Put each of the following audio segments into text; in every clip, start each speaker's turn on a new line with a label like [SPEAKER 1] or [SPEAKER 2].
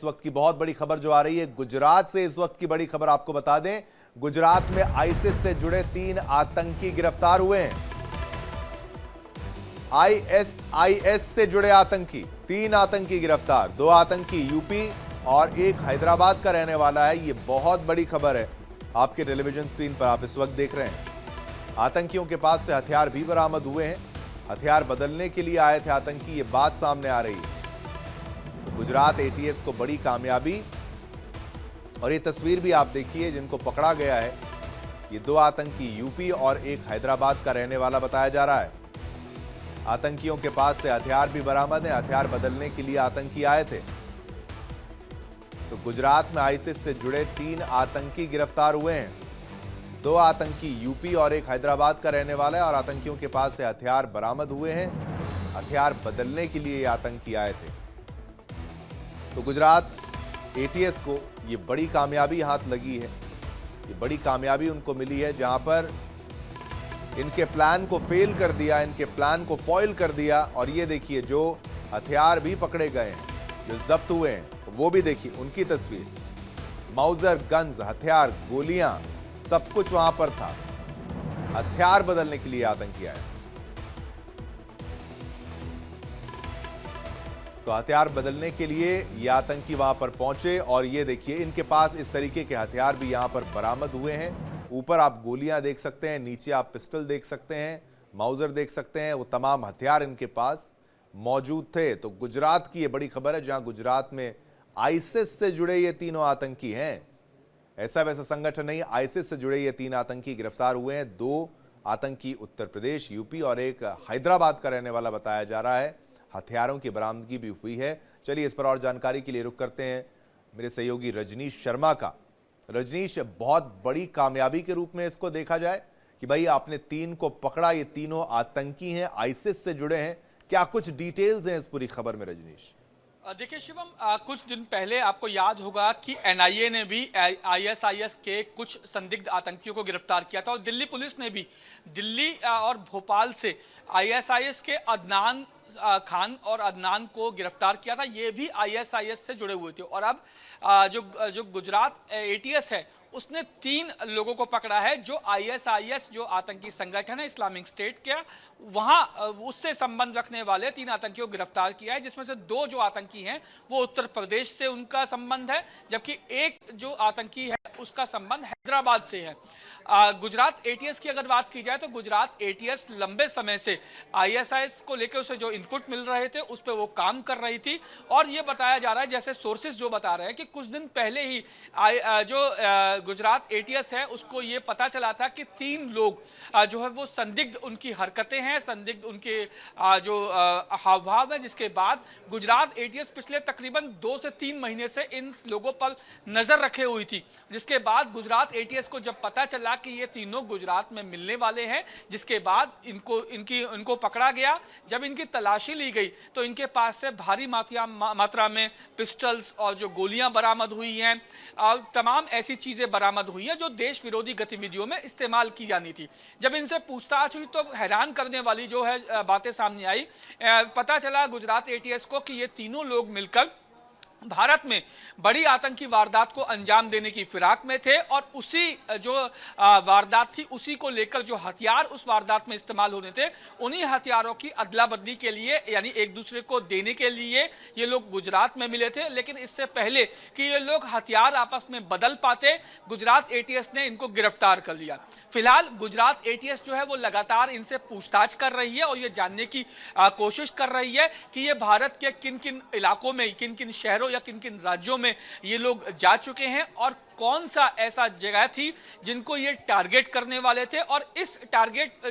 [SPEAKER 1] इस वक्त की बहुत बड़ी खबर जो आ रही है गुजरात से। इस वक्त की बड़ी खबर आपको बता दें, गुजरात में आईसिस से जुड़े 3 आतंकी गिरफ्तार हुए हैं। आईएसआईएस से जुड़े आतंकी 3 आतंकी गिरफ्तार, 2 आतंकी यूपी और 1 हैदराबाद का रहने वाला है। यह बहुत बड़ी खबर है, आपके टेलीविजन स्क्रीन पर आप इस वक्त देख रहे हैं। आतंकियों के पास से हथियार भी बरामद हुए हैं। हथियार बदलने के लिए आए थे आतंकी, ये बात सामने आ रही है। तो गुजरात एटीएस को बड़ी कामयाबी, और ये तस्वीर भी आप देखिए जिनको पकड़ा गया है। ये 2 आतंकी यूपी और 1 हैदराबाद का रहने वाला बताया जा रहा है। आतंकियों के पास से हथियार भी बरामद है। हथियार बदलने के लिए आतंकी आए थे। तो गुजरात में आईसिस से जुड़े 3 आतंकी गिरफ्तार हुए हैं। 2 आतंकी यूपी और 1 हैदराबाद का रहने वाला है, और आतंकियों के पास से हथियार बरामद हुए हैं। हथियार बदलने के लिए ये आतंकी आए थे। तो गुजरात एटीएस को ये बड़ी कामयाबी हाथ लगी है। ये बड़ी कामयाबी उनको मिली है, जहां पर इनके प्लान को फेल कर दिया, इनके प्लान को फॉइल कर दिया। और ये देखिए, जो हथियार भी पकड़े गए हैं, जो जब्त हुए हैं, तो वो भी देखिए उनकी तस्वीर। माउजर, गन्स, हथियार, गोलियां, सब कुछ वहां पर था। हथियार बदलने के लिए आतंकी आए। तो हथियार बदलने के लिए ये आतंकी वहां पर पहुंचे, और ये देखिए इनके पास इस तरीके के हथियार भी यहां पर बरामद हुए हैं। ऊपर आप गोलियां देख सकते हैं, नीचे आप पिस्टल देख सकते हैं, माउजर देख सकते हैं। वो तमाम हथियार इनके पास मौजूद थे। तो गुजरात की ये बड़ी खबर है, जहां गुजरात में आईसिस से जुड़े ये तीनों आतंकी हैं। ऐसा वैसा संगठन नहीं, आईसिस से जुड़े ये 3 आतंकी गिरफ्तार हुए हैं। 2 आतंकी उत्तर प्रदेश, यूपी और 1 हैदराबाद का रहने वाला बताया जा रहा है। हथियारों की बरामदगी भी हुई है। चलिए इस पर और जानकारी के लिए रुख करते हैं मेरे सहयोगी रजनीश शर्मा का। रजनीश, बहुत बड़ी कामयाबी के रूप में इसको देखा जाए कि भाई आपने 3 को पकड़ा, ये तीनों आतंकी हैं, आईसिस से जुड़े हैं। क्या कुछ डिटेल्स हैं इस पूरी खबर में रजनीश?
[SPEAKER 2] देखिए शिवम, कुछ दिन पहले आपको याद होगा कि एनआईए ने भी आईएसआईएस के कुछ संदिग्ध आतंकियों को गिरफ्तार किया था, और दिल्ली पुलिस ने भी दिल्ली और भोपाल से आईएसआईएस के अदनान खान और अदनान को गिरफ्तार किया था। ये भी आईएसआईएस से जुड़े हुए थे। और अब जो गुजरात एटीएस है, उसने 3 लोगों को पकड़ा है, जो आईएसआईएस जो आतंकी संगठन है इस्लामिक स्टेट का, वहां उससे संबंध रखने वाले 3 आतंकियों को गिरफ्तार किया है। जिसमें से 2 जो आतंकी हैं वो उत्तर प्रदेश से उनका संबंध है, जबकि 1 जो आतंकी है उसका संबंध हैदराबाद से है। गुजरात एटीएस की अगर बात की जाए तो गुजरात एटीएस लंबे समय से आईएसआईएस को लेकर उसे जो इनपुट मिल रहे थे उस पर वो काम कर रही थी। और ये बताया जा रहा है, जैसे सोर्सेज जो बता रहे हैं, कि कुछ दिन पहले ही गुजरात एटीएस है उसको ये पता चला था कि 3 लोग जो है वो संदिग्ध उनकी हरकतें हैं, संदिग्ध उनके जो हाव भाव है, जिसके बाद गुजरात एटीएस पिछले तकरीबन 2 से 3 महीने से इन लोगों पर नजर रखे हुई थी। जिसके बाद गुजरात एटीएस को जब पता चला कि ये तीनों गुजरात में मिलने वाले हैं, जिसके बाद इनको पकड़ा गया। जब इनकी तलाशी ली गई तो इनके पास से भारी मात्रा में पिस्टल्स और जो गोलियां बरामद हुई हैं, और तमाम ऐसी चीजें बरामद हुई हैं जो देश विरोधी गतिविधियों में इस्तेमाल की जानी थी। जब इनसे पूछताछ हुई तो हैरान करने वाली जो है बातें सामने आई। पता चला गुजरात एटीएस को कि ये तीनों लोग मिलकर भारत में बड़ी आतंकी वारदात को अंजाम देने की फिराक में थे, और उसी जो वारदात थी उसी को लेकर जो हथियार उस वारदात में इस्तेमाल होने थे, उन्हीं हथियारों की अदला बदली के लिए, यानी एक दूसरे को देने के लिए ये लोग गुजरात में मिले थे। लेकिन इससे पहले कि ये लोग हथियार आपस में बदल पाते, गुजरात एटीएस ने इनको गिरफ्तार कर लिया। फिलहाल गुजरात एटीएस जो है वो लगातार इनसे पूछताछ कर रही है और ये जानने की कोशिश कर रही है कि ये भारत के किन किन इलाकों में, किन किन शहरों या किन किन राज्यों में ये लोग जा चुके हैं, और कौन सा ऐसा जगह थी जिनको ये टारगेट करने वाले थे। और इस टारगेट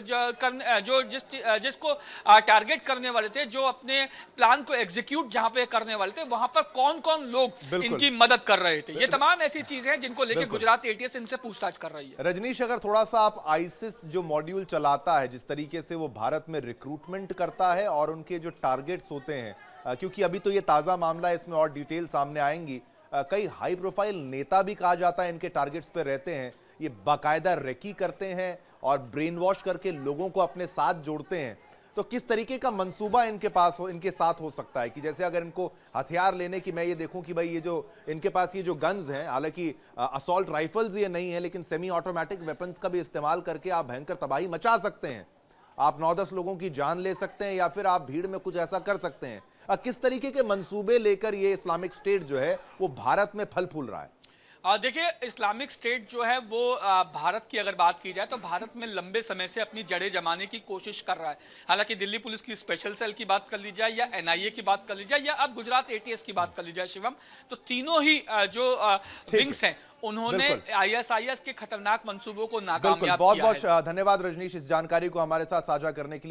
[SPEAKER 2] जिसको टारगेट करने वाले थे, जो अपने प्लान को एग्जीक्यूट जहां पे करने वाले थे, वहां पर कौन कौन लोग इनकी मदद कर रहे थे। ये तमाम ऐसी चीजें हैं जिनको लेकर गुजरात एटीएस इनसे पूछताछ कर रही है।
[SPEAKER 1] रजनीश, अगर थोड़ा सा आप आईसिस जो मॉड्यूल चलाता है, जिस तरीके से वो भारत में रिक्रूटमेंट करता है और उनके जो टारगेट्स होते हैं, क्योंकि अभी तो ये ताजा मामला है, इसमें और डिटेल सामने आएंगी। कई हाई प्रोफाइल नेता भी कहा जाता है इनके टारगेट्स पे रहते हैं। ये बाकायदा रेकी करते हैं और ब्रेन वॉश करके लोगों को अपने साथ जोड़ते हैं। तो किस तरीके का मंसूबा इनके पास हो, इनके साथ हो सकता है कि जैसे अगर इनको हथियार लेने की मैं ये देखूं कि भाई ये जो इनके पास ये जो गन्स हैं, हालांकि असॉल्ट राइफल्स ये नहीं है, लेकिन सेमी ऑटोमेटिक वेपन्स का भी इस्तेमाल करके आप भयंकर तबाही मचा सकते हैं। आप 9-10 लोगों की जान ले सकते हैं या फिर आप भीड़ में कुछ ऐसा कर सकते हैं। किस तरीके के मंसूबे लेकर ये इस्लामिक स्टेट जो है वो भारत में फल फूल रहा है?
[SPEAKER 2] देखिए, इस्लामिक स्टेट जो है वो भारत की अगर बात की जाए तो भारत में लंबे समय से अपनी जड़ें जमाने की कोशिश कर रहा है। हालांकि दिल्ली पुलिस की स्पेशल सेल की बात कर ली जाए या एनआईए की बात कर ली जाए या अब गुजरात एटीएस की बात कर ली जाए शिवम, तो तीनों ही जो विंग्स हैं उन्होंने आईएसआईएस के खतरनाक मंसूबों को नाकामयाब
[SPEAKER 1] बहुत
[SPEAKER 2] किया है।
[SPEAKER 1] बहुत धन्यवाद रजनीश इस जानकारी को हमारे साथ साझा करने के लिए।